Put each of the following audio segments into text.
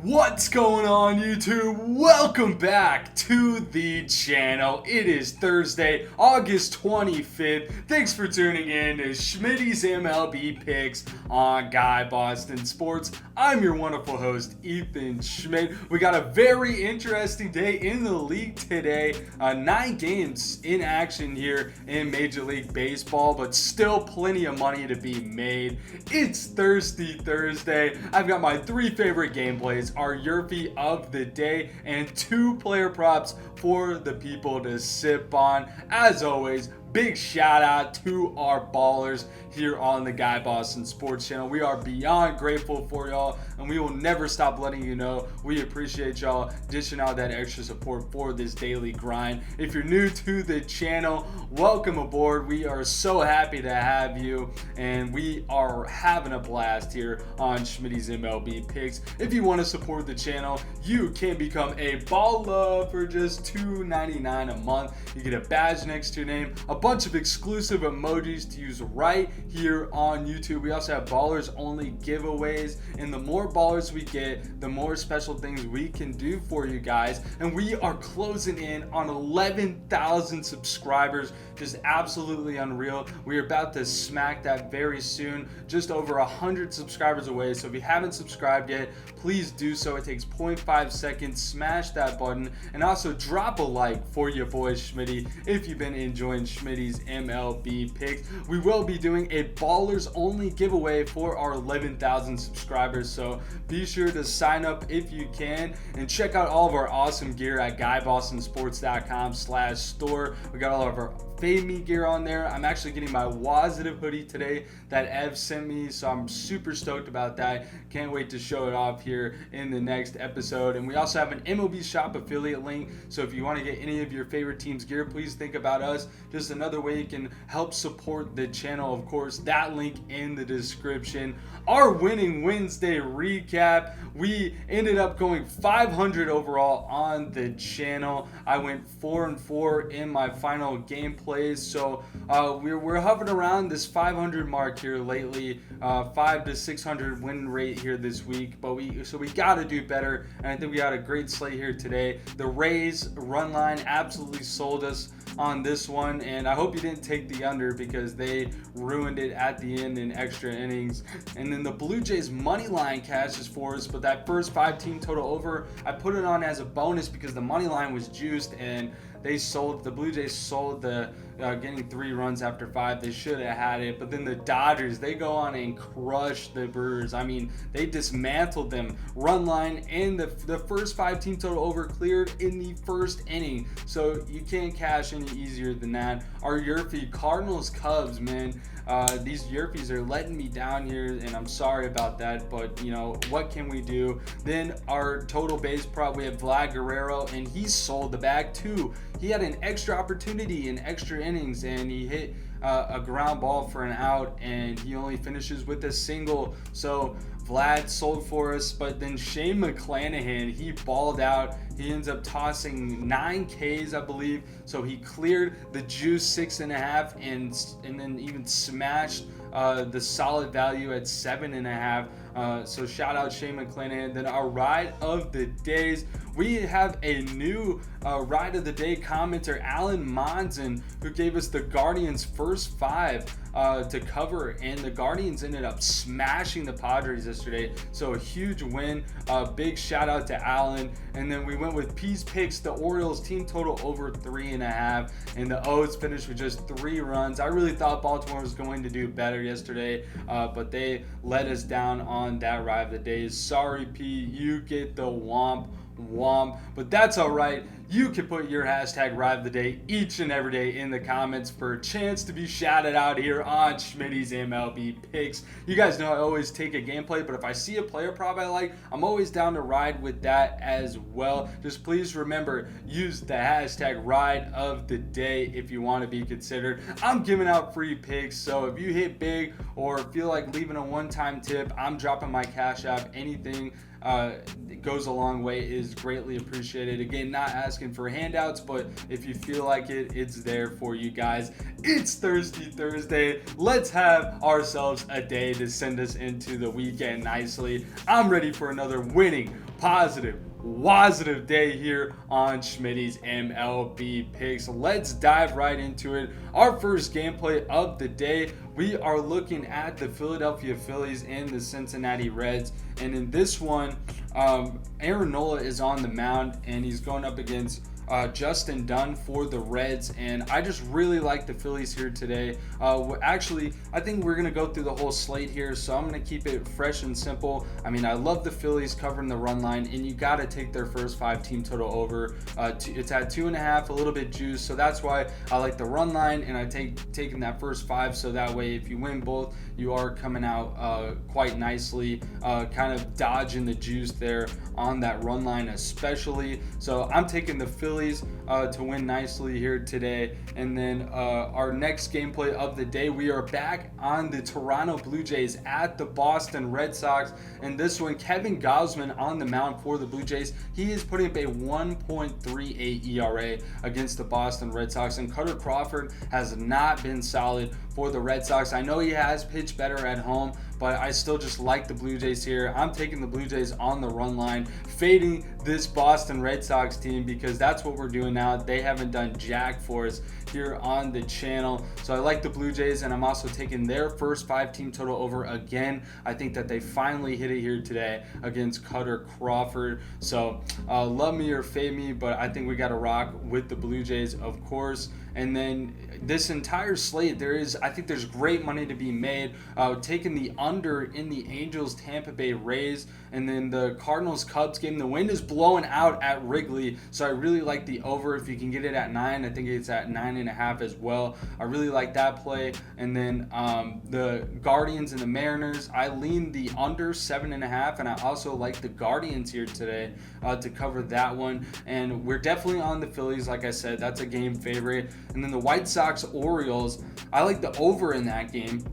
What's going on, YouTube? Welcome back to the channel. It is Thursday, August 25th. Thanks for tuning in to Schmidty's MLB picks on Guy Boston Sports. I'm your wonderful host, Ethan Schmidt. We got a very interesting day in the league today. 9 games in action here in Major League Baseball, but still plenty of money to be made. It's Thirsty Thursday. I've got my 3 favorite gameplays, our YRFI of the day, and 2 player props for the people to sip on. As always, big shout out to our ballers here on the Guy Boston Sports channel. We are beyond grateful for y'all, and we will never stop letting you know we appreciate y'all dishing out that extra support for this daily grind. If you're new to the channel, welcome aboard. We are so happy to have you, and we are having a blast here on Schmidty's MLB picks. If you want to support the channel, you can become a baller for just $2.99 a month. You get a badge next to your name, a bunch of exclusive emojis to use right here on YouTube. We also have ballers only giveaways, and the more ballers we get, the more special things we can do for you guys. And we are closing in on 11,000 subscribers. Just absolutely unreal. We are about to smack that very soon, just over 100 subscribers away. So if you haven't subscribed yet, please do so. It takes 0.5 seconds. Smash that button, and also drop a like for your boy Schmidty if you've been enjoying Schmitty's MLB picks. We will be doing a ballers only giveaway for our 11,000 subscribers, so be sure to sign up if you can, and check out all of our awesome gear at guybostonsports.com/store. We got all of our Fade Me gear on there. I'm actually getting my WOZZATIVE hoodie today that Ev sent me, so I'm super stoked about that. Can't wait to show it off here in the next episode. And we also have an MLB shop affiliate link, so if you want to get any of your favorite teams gear, please think about us. Just another way you can help support the channel, of course. That link in the description. Our Winning Wednesday recap, we ended up going 500 overall on the channel. I went 4-4 in my final gameplay. So we're hovering around this 500 mark here lately, 500 to 600 win rate here this week. But we got to do better, and I think we got a great slate here today. The Rays run line absolutely sold us on this one, and I hope you didn't take the under because they ruined it at the end in extra innings. And then the Blue Jays money line cashes for us, but that first 5 team total over, I put it on as a bonus because the money line was juiced, and the Blue Jays sold the getting 3 runs after 5. They should have had it. But then the Dodgers, they go on and crush the Brewers. I mean, they dismantled them. Run line and the first 5 team total over cleared in the first inning. So you can't cash any easier than that. Our YRFI Cardinals Cubs, man. These YRFIs are letting me down here, and I'm sorry about that, but you know, what can we do? Then our total base prop, we have Vlad Guerrero, and he sold the bag too. He had an extra opportunity in extra innings, and he hit a ground ball for an out, and he only finishes with a single. So Vlad sold for us. But then Shane McClanahan, he balled out. He ends up tossing 9 Ks, I believe. So he cleared the juice 6.5, and then even smashed the solid value at 7.5. So shout out Shane McClanahan. Then our ride of the days, we have a new ride of the day commenter, Alan Monson, who gave us the Guardians first 5 to cover, and the Guardians ended up smashing the Padres yesterday. So a huge win. Big shout out to Alan. And then we went with Peace Picks, the Orioles team total over 3.5, and the O's finished with just 3 runs. I really thought Baltimore was going to do better yesterday, but they let us down on that ride of the day. Sorry, P, you get the womp. But that's all right. You can put your hashtag ride of the day each and every day in the comments for a chance to be shouted out here on Schmitty's MLB picks. You guys know I always take a gameplay, but if I see a player prop I like, I'm always down to ride with that as well. Just please remember, use the hashtag ride of the day if you want to be considered. I'm giving out free picks, so if you hit big or feel like leaving a one-time tip, I'm dropping my Cash App. Anything goes a long way, is greatly appreciated. Again, not asking for handouts, but if you feel like it, it's there for you guys. It's Thirsty Thursday. Let's have ourselves a day to send us into the weekend nicely. I'm ready for another winning, positive, WOZZATIVE day here on Schmidty's MLB picks. Let's dive right into it. Our first gameplay of the day, we are looking at the Philadelphia Phillies and the Cincinnati Reds. And in this one, Aaron Nola is on the mound and he's going up against Justin Dunn for the Reds, and I just really like the Phillies here today. Actually, I think we're going to go through the whole slate here, so I'm going to keep it fresh and simple. I mean, I love the Phillies covering the run line, and you got to take their first 5 team total over. It's at 2.5, a little bit juice, so that's why I like the run line, and I taking that first 5, so that way if you win both, you are coming out quite nicely, kind of dodging the juice there on that run line especially. So I'm taking the Phillies to win nicely here today. And then our next gameplay of the day, we are back on the Toronto Blue Jays at the Boston Red Sox. And this one, Kevin Gausman on the mound for the Blue Jays. He is putting up a 1.38 ERA against the Boston Red Sox, and Cutter Crawford has not been solid for the Red Sox. I know he has pitched better at home, but I still just like the Blue Jays here. I'm taking the Blue Jays on the run line, fading this Boston Red Sox team because that's what we're doing now. They haven't done jack for us here on the channel. So I like the Blue Jays, and I'm also taking their first 5 team total over again. I think that they finally hit it here today against Cutter Crawford. So love me or fade me, but I think we got to rock with the Blue Jays, of course. And then this entire slate, I think there's great money to be made. Taking the under in the Angels Tampa Bay Rays, and then the Cardinals Cubs game. The wind is blowing out at Wrigley, so I really like the over. If you can get it at 9, I think it's at 9.5 as well. I really like that play. And then the Guardians and the Mariners, I lean the under 7.5, and I also like the Guardians here today to cover that one. And we're definitely on the Phillies, like I said, that's a game favorite. And then the White Sox Orioles, I like the over in that game,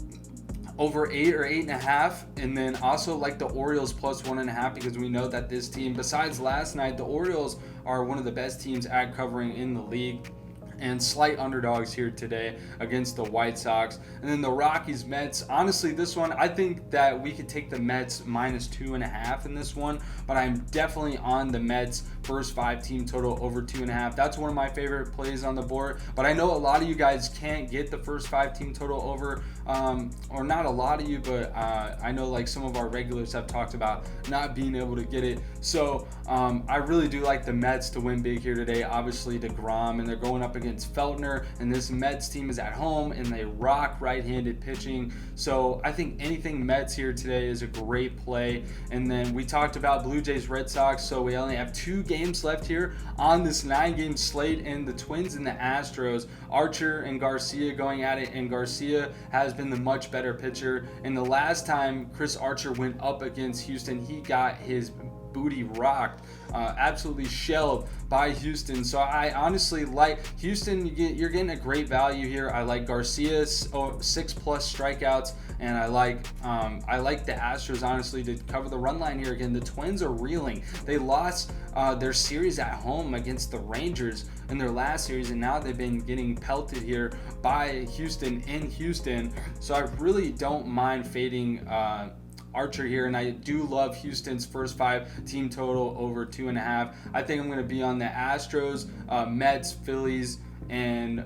over 8 or 8.5, and then also like the Orioles plus 1.5 because we know that this team, besides last night, the Orioles are one of the best teams at covering in the league, and slight underdogs here today against the White Sox. And then the Rockies Mets, honestly, this one, I think that we could take the Mets minus 2.5 in this one, but I'm definitely on the Mets first 5 team total over 2.5. That's one of my favorite plays on the board, but I know a lot of you guys can't get the first 5 team total over, or not a lot of you, but I know like some of our regulars have talked about not being able to get it. So I really do like the Mets to win big here today. Obviously DeGrom, and they're going up against Feltner, and this Mets team is at home and they rock right-handed pitching. So I think anything Mets here today is a great play. And then we talked about Blue Jays Red Sox, so we only have 2 games left here on this 9-game slate, and the Twins and the Astros, Archer and Garcia going at it, and Garcia has been the much better pitcher. And the last time Chris Archer went up against Houston, he got his booty rocked, absolutely shelled by Houston. So I honestly like Houston. You're getting a great value here. I like Garcia's 6+ strikeouts, and I like the Astros honestly to cover the run line here. Again, the Twins are reeling. They lost their series at home against the Rangers in their last series, and now they've been getting pelted here by Houston in Houston. So I really don't mind fading Archer here, and I do love Houston's first 5 team total over 2.5. I think I'm going to be on the Astros, Mets, Phillies, and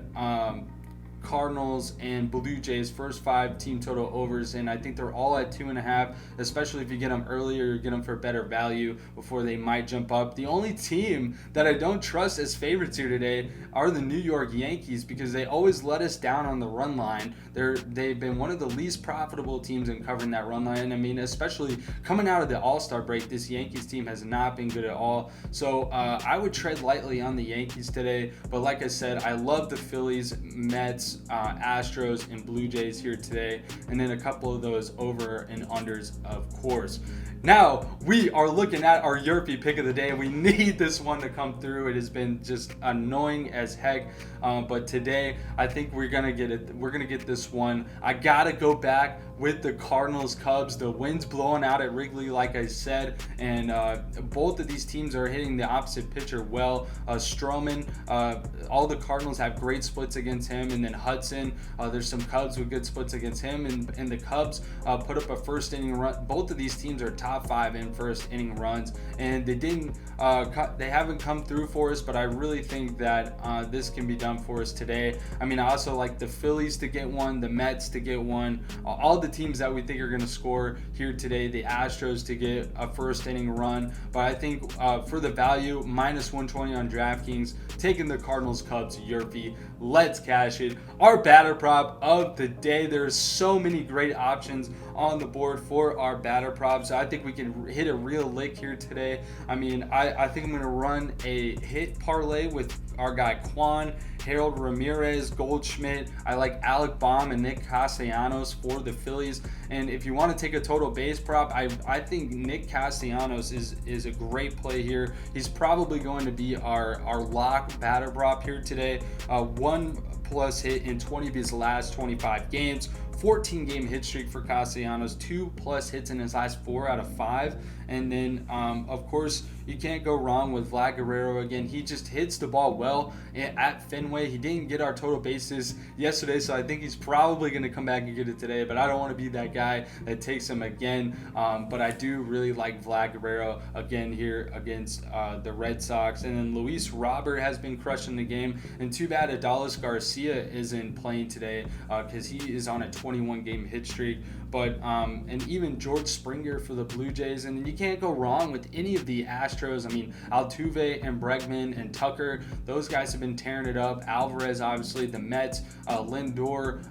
Cardinals and Blue Jays first 5 team total overs, and I think they're all at 2.5, especially if you get them earlier, you get them for better value before they might jump up. The only team that I don't trust as favorites here today are the New York Yankees, because they always let us down on the run line. They've been one of the least profitable teams in covering that run line. I mean, especially coming out of the All-Star break, this Yankees team has not been good at all. So I would tread lightly on the Yankees today, but like I said, I love the Phillies, Mets, Astros, and Blue Jays here today, and then a couple of those over and unders, of course. Now we are looking at our YRFI pick of the day. We need this one to come through. It has been just annoying as heck, but today I think we're gonna get it. We're gonna get this one. I gotta go back with the Cardinals Cubs. The wind's blowing out at Wrigley, like I said, and both of these teams are hitting the opposite pitcher well. Stroman, all the Cardinals have great splits against him, and then Hudson, there's some Cubs with good splits against him, and the Cubs put up a first inning run. Both of these teams are top top 5 in first inning runs, and they haven't come through for us, but I really think that this can be done for us today. I mean, I also like the Phillies to get one, the Mets to get one, all the teams that we think are going to score here today, the Astros to get a first inning run. But I think for the value, minus 120 on DraftKings, taking the Cardinals Cubs YRFI. Let's cash it. Our batter prop of the day. There's so many great options on the board for our batter props. I think we can hit a real lick here today. I mean, I think I'm going to run a hit parlay with our guy Quan, Harold Ramirez, Goldschmidt. I like Alec Baum and Nick Castellanos for the Phillies. And if you want to take a total base prop, I think Nick Castellanos is a great play here. He's probably going to be our lock batter prop here today. 1+ hit in 20 of his last 25 games. 14-game hit streak for Castellanos, 2+ hits in his last 4 out of 5. And then, of course, you can't go wrong with Vlad Guerrero again. He just hits the ball well at Fenway. He didn't get our total bases yesterday, so I think he's probably going to come back and get it today. But I don't want to be that guy that takes him again. But I do really like Vlad Guerrero again here against the Red Sox. And then Luis Robert has been crushing the game. And too bad Adolis Garcia isn't playing today because he is on a 21-game hit streak. But and even George Springer for the Blue Jays. And then you can't go wrong with any of the Astros. I mean, Altuve and Bregman and Tucker, those guys have been tearing it up. Alvarez, obviously, the Mets, Lindor,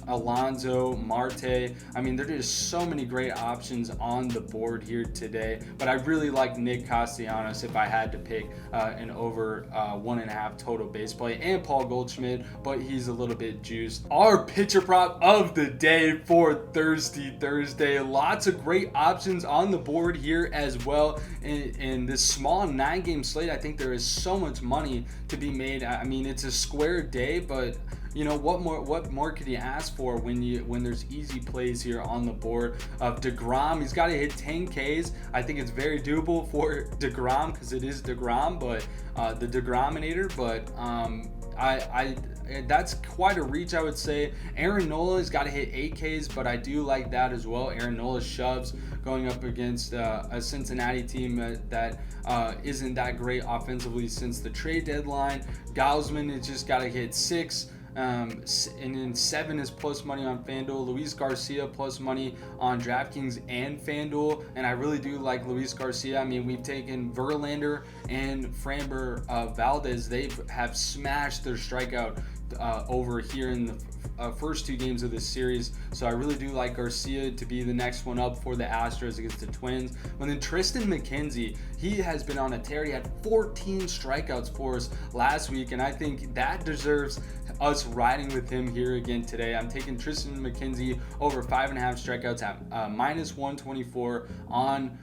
Alonso, Marte. I mean, there are just so many great options on the board here today. But I really like Nick Castellanos if I had to pick an over 1.5 total base play, and Paul Goldschmidt, but he's a little bit juiced. Our pitcher prop of the day for Thursday. Lots of great options on the board here as well. In this small 9-game slate, I think there is so much money to be made. I mean, it's a square day, but you know, what more could you ask for when there's easy plays here on the board? DeGrom, he's got to hit 10 Ks. I think it's very doable for DeGrom because it is DeGrom, but the DeGrominator. But that's quite a reach, I would say. Aaron Nola's got to hit 8 Ks, but I do like that as well. Aaron Nola shoves going up against a Cincinnati team that isn't that great offensively since the trade deadline. Gausman has just got to hit 6. And then 7 is plus money on FanDuel. Luis Garcia plus money on DraftKings and FanDuel. And I really do like Luis Garcia. I mean, we've taken Verlander and Framber Valdez. They have smashed their strikeout over here in the first 2 games of this series. So I really do like Garcia to be the next one up for the Astros against the Twins. And then Tristan McKenzie, he has been on a tear. He had 14 strikeouts for us last week, and I think that deserves us riding with him here again today. I'm taking Tristan McKenzie over 5.5 strikeouts at minus 124 on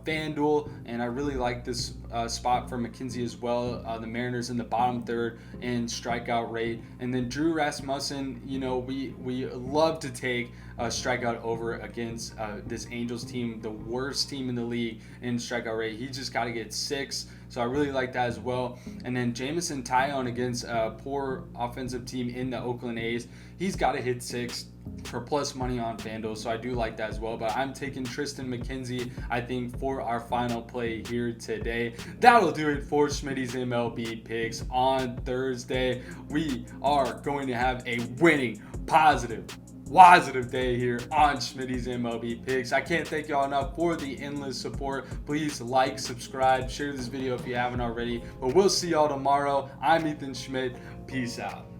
FanDuel, and I really like this spot for McKenzie as well. The Mariners in the bottom third in strikeout rate. And then Drew Rasmussen, you know, we love to take a strikeout over against this Angels team, the worst team in the league in strikeout rate. He just got to get 6. So I really like that as well. And then Jameson Taillon against a poor offensive team in the Oakland A's. He's got to hit 6 for plus money on FanDuel. So I do like that as well. But I'm taking Tristan McKenzie, I think, for our final play here today. That'll do it for Schmidty's MLB picks on Thursday. We are going to have a winning, positive day here on Schmidty's MLB picks. I can't thank y'all enough for the endless support. Please like, subscribe, share this video if you haven't already. But we'll see y'all tomorrow. I'm Ethan Schmidt. Peace out.